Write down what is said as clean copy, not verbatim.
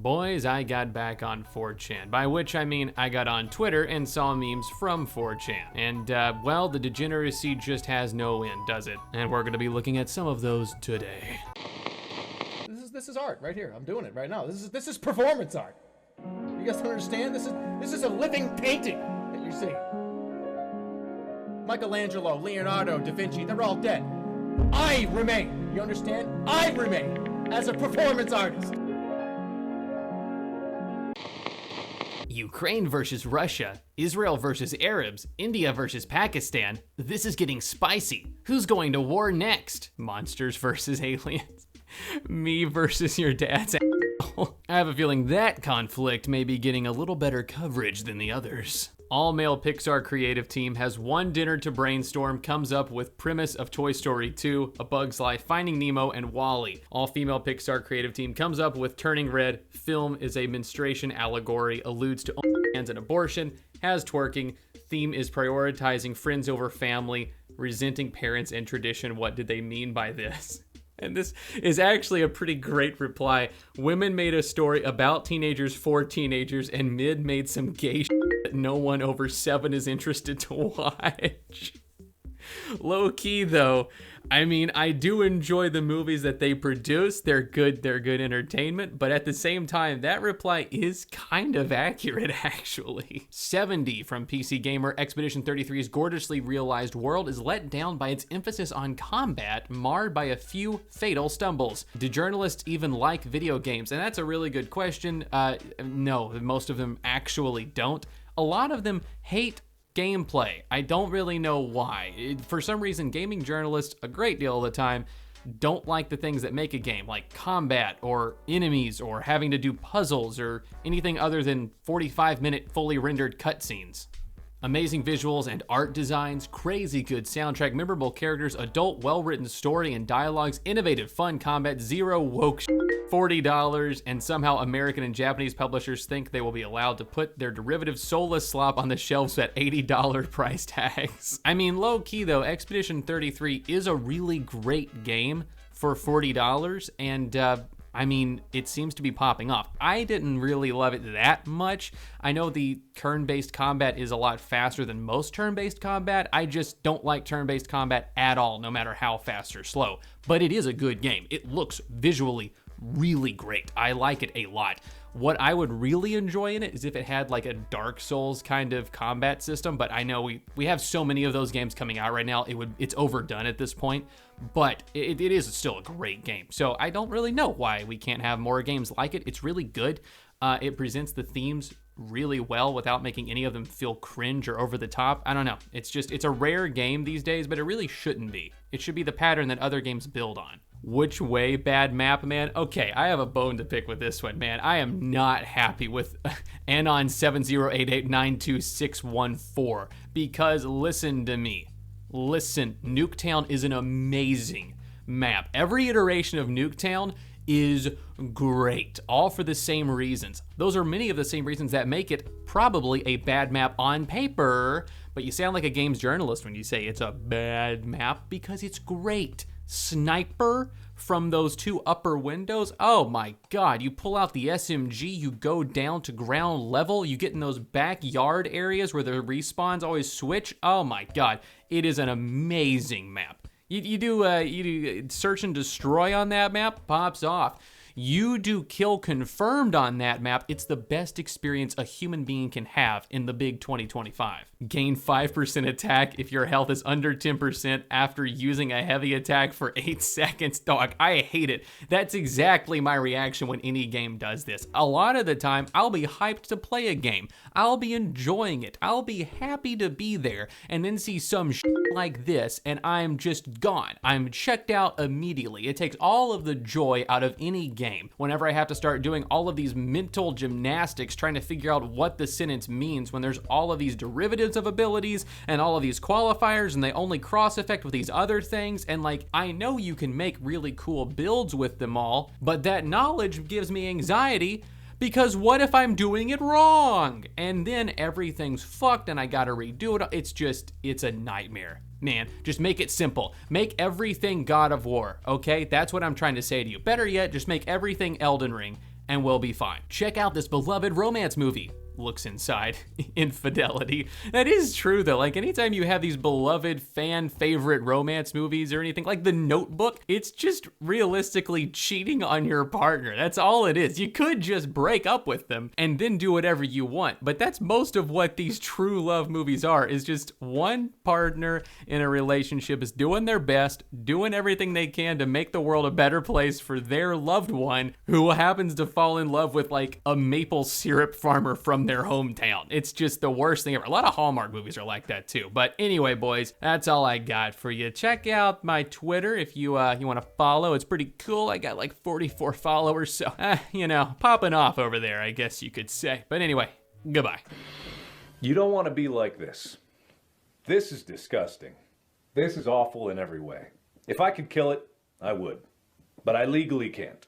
Boys, I got back on 4chan, by which I mean I got on Twitter and saw memes from 4chan. And, well, the degeneracy just has no end, does it? And we're gonna be looking at some of those today. This is art right here. I'm doing it right now. This is performance art. You guys don't understand? This is a living painting that you see. Michelangelo, Leonardo, Da Vinci, they're all dead. I remain. You understand? I remain as a performance artist. Ukraine versus Russia, Israel versus Arabs, India versus Pakistan. This is getting spicy. Who's going to war next? Monsters versus aliens. Me versus your dad's asshole. I have a feeling that conflict may be getting a little better coverage than the others. All-male Pixar creative team has one dinner to brainstorm, comes up with premise of Toy Story 2, A Bug's Life, Finding Nemo, and WALL-E. All-female Pixar creative team comes up with Turning Red, film is a menstruation allegory, alludes to OnlyFans and abortion, has twerking, theme is prioritizing friends over family, resenting parents and tradition. What did they mean by this? And this is actually a pretty great reply. Women made a story about teenagers for teenagers, and Mid made some gay shit that no one over 7 is interested to watch. Low key though, I mean, I do enjoy the movies that they produce. They're good entertainment, but at the same time, that reply is kind of accurate, actually. 70 from PC Gamer, Expedition 33's gorgeously realized world is let down by its emphasis on combat, marred by a few fatal stumbles. Do journalists even like video games? And that's a really good question. No, most of them actually don't. A lot of them hate gameplay. I don't really know why. For some reason, gaming journalists, a great deal of the time, don't like the things that make a game, like combat or enemies or having to do puzzles or anything other than 45-minute fully rendered cutscenes. Amazing visuals and art designs, crazy good soundtrack, memorable characters, adult well-written story and dialogues, innovative fun combat, zero woke shit, $40, and somehow American and Japanese publishers think they will be allowed to put their derivative soulless slop on the shelves at $80 price tags. I mean, low-key though, Expedition 33 is a really great game for $40, and I mean, it seems to be popping off. I didn't really love it that much. I know the turn-based combat is a lot faster than most turn-based combat. I just don't like turn-based combat at all, no matter how fast or slow. But it is a good game. It looks visually really great. I like it a lot. What I would really enjoy in it is if it had like a Dark Souls kind of combat system, but I know we have so many of those games coming out right now, it's overdone at this point, but it is still a great game. So I don't really know why we can't have more games like it. It's really good. It presents the themes really well without making any of them feel cringe or over the top. I don't know. It's a rare game these days, but it really shouldn't be. It should be the pattern that other games build on. Which way, bad map, man? Okay, I have a bone to pick with this one, man. I am not happy with Anon 708892614 because listen to me. Listen, Nuketown is an amazing map. Every iteration of Nuketown is great, all for the same reasons. Those are many of the same reasons that make it probably a bad map on paper, but you sound like a games journalist when you say it's a bad map because it's great. Sniper from those 2 upper windows, oh my god, you pull out the SMG, you go down to ground level, you get in those backyard areas where the respawns always switch, oh my god, it is an amazing map. You do search and destroy on that map, pops off. You do kill confirmed on that map, it's the best experience a human being can have in the big 2025. Gain 5% attack if your health is under 10% after using a heavy attack for 8 seconds. Dog, I hate it. That's exactly my reaction when any game does this. A lot of the time, I'll be hyped to play a game. I'll be enjoying it. I'll be happy to be there and then see some shit like this and I'm just gone. I'm checked out immediately. It takes all of the joy out of any game whenever I have to start doing all of these mental gymnastics trying to figure out what the sentence means when there's all of these derivatives of abilities and all of these qualifiers and they only cross effect with these other things, and like I know you can make really cool builds with them all, but that knowledge gives me anxiety because what if I'm doing it wrong? And then everything's fucked and I gotta redo it. It's a nightmare. Man, just make it simple. Make everything God of War, okay? That's what I'm trying to say to you. Better yet, just make everything Elden Ring and we'll be fine. Check out this beloved romance movie. Looks inside. Infidelity. That is true though. Like anytime you have these beloved fan favorite romance movies or anything like The Notebook, it's just realistically cheating on your partner. That's all it is. You could just break up with them and then do whatever you want, but that's most of what these true love movies are, is just one partner in a relationship is doing their best, doing everything they can to make the world a better place for their loved one who happens to fall in love with like a maple syrup farmer from their hometown. It's just the worst thing ever. A lot of Hallmark movies are like that too. But anyway, boys, that's all I got for you. Check out my Twitter if you want to follow. It's pretty cool. I got like 44 followers, so popping off over there, I guess you could say. But anyway, goodbye. You don't want to be like this. This is disgusting. This is awful in every way. If I could kill it, I would. But I legally can't.